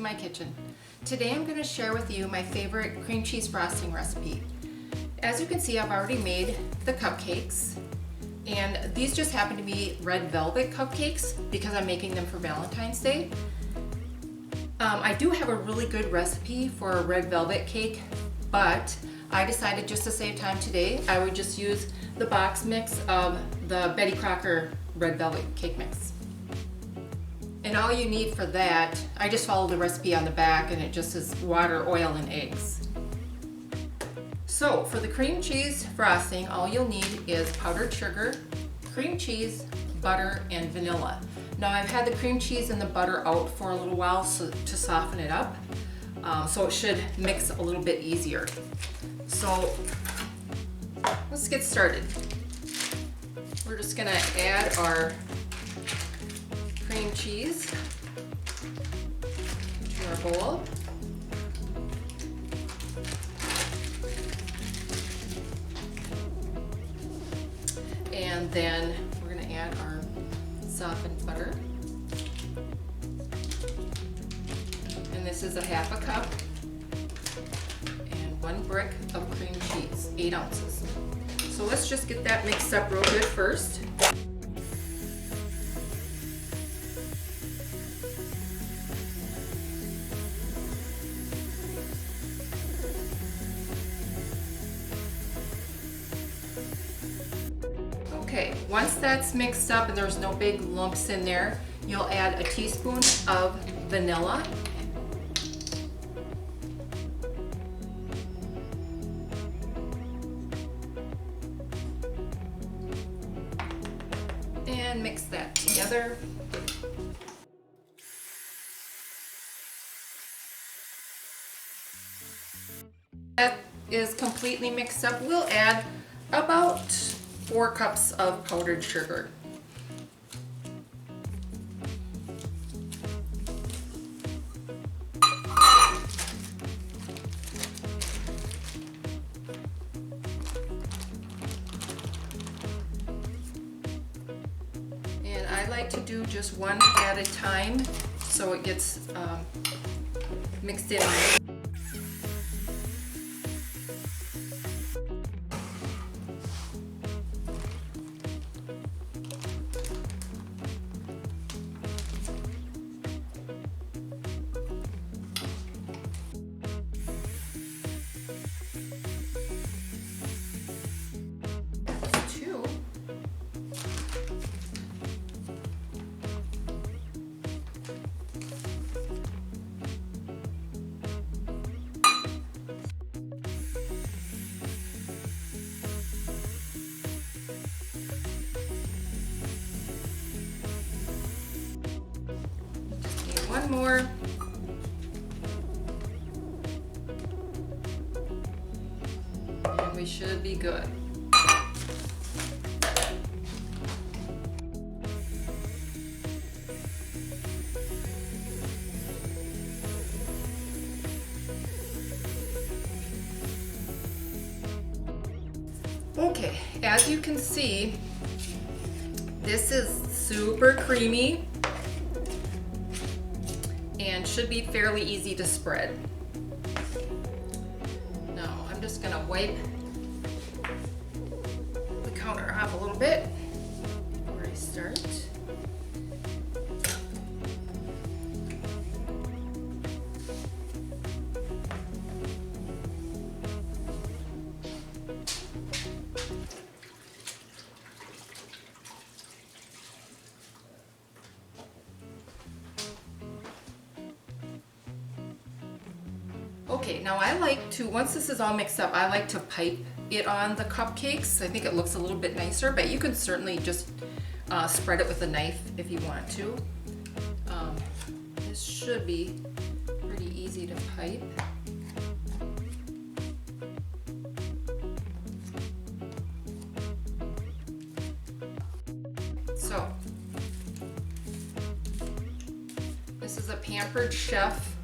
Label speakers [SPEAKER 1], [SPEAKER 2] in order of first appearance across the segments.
[SPEAKER 1] my kitchen. Today I'm going to share with you my favorite cream cheese frosting recipe. As you can see, I've already made the cupcakes, and these just happen to be red velvet cupcakes because I'm making them for Valentine's Day. I do have a really good recipe for a red velvet cake, but I decided just to save time today, I would just use the box mix of the Betty Crocker Red Velvet cake mix. And all you need for that, I just followed the recipe on the back, and it just is water, oil, and eggs. So for the cream cheese frosting, all you'll need is powdered sugar, cream cheese, butter, and vanilla. Now I've had the cream cheese and the butter out for a little while to soften it up, so it should mix a little bit easier. So let's get started. We're just gonna add our cream cheese to our bowl. And then we're gonna add our softened butter. And this is a half a cup and 1 brick of cream cheese, 8 ounces. So let's just get that mixed up real good first. Okay, once that's mixed up and there's no big lumps in there, you'll add a teaspoon of vanilla. And mix that together. That is completely mixed up. We'll add about 4 cups of powdered sugar. And I like to do just 1 at a time so it gets mixed in. One more. And we should be good. Okay, as you can see, this is super creamy and should be fairly easy to spread. Now I'm just gonna wipe the counter off a little bit before I start. Okay, now I like to, once this is all mixed up, I like to pipe it on the cupcakes. I think it looks a little bit nicer, but you can certainly just spread it with a knife if you want to. This should be pretty easy to pipe. So, this is a Pampered Chef,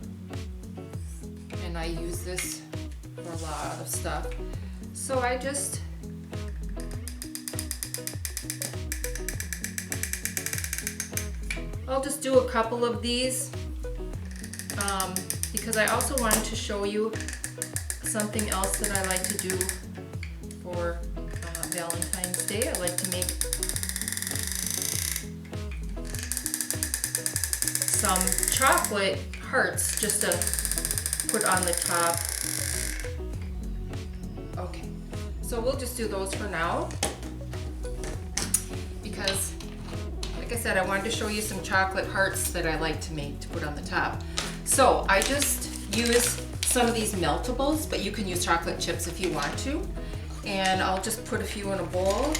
[SPEAKER 1] and I use this for a lot of stuff. So I just I'll just do a couple of these because I also wanted to show you something else that I like to do for Valentine's Day. I like to make some chocolate hearts just to put on the top. Okay, so we'll just do those for now because, like I said, I wanted to show you some chocolate hearts that I like to make to put on the top. So I just use some of these meltables, but you can use chocolate chips if you want to. And I'll just put a few in a bowl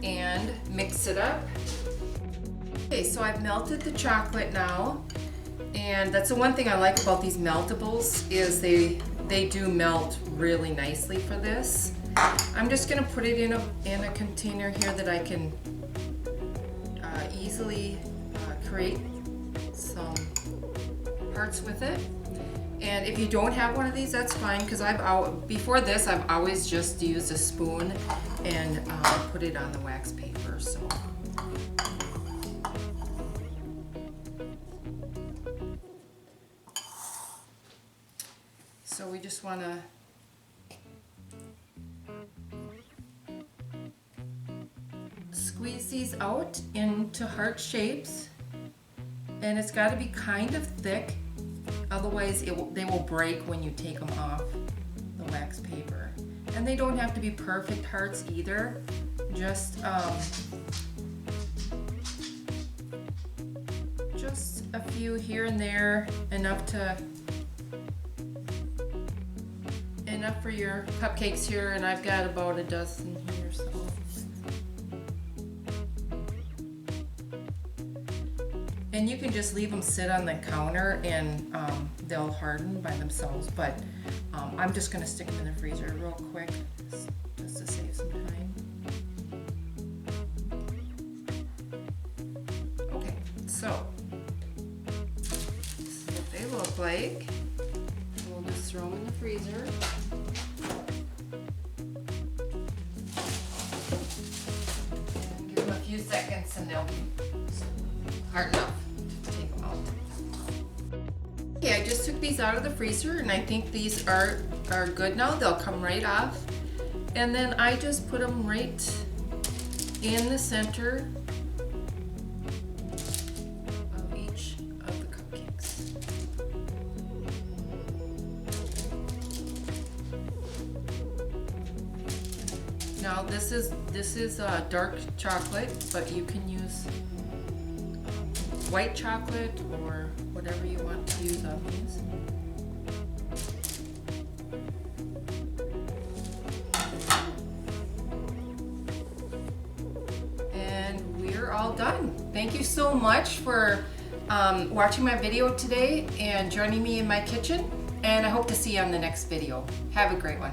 [SPEAKER 1] and mix it up. Okay, so I've melted the chocolate now. And that's the one thing I like about these meltables is they do melt really nicely for this. I'm just gonna put it in a container here that I can easily create some parts with it. And if you don't have one of these, that's fine, because before this I've always just used a spoon and put it on the wax paper. So we just want to squeeze these out into heart shapes, and it's got to be kind of thick, otherwise they will break when you take them off the wax paper. And they don't have to be perfect hearts either, just a few here and there, enough for your cupcakes here, and I've got about a dozen here. So and you can just leave them sit on the counter and they'll harden by themselves, but I'm just going to stick them in the freezer real quick just to save some time. Okay, so this is what they look like. We'll just throw them in the freezer. And give them a few seconds and they'll be hard enough to take them out. Okay, I just took these out of the freezer and I think these are good now. They'll come right off. And then I just put them right in the center of each of the cupcakes. Now this is dark chocolate, but you can use white chocolate or whatever you want to use on these. And we're all done. Thank you so much for watching my video today and joining me in my kitchen, and I hope to see you on the next video. Have a great one.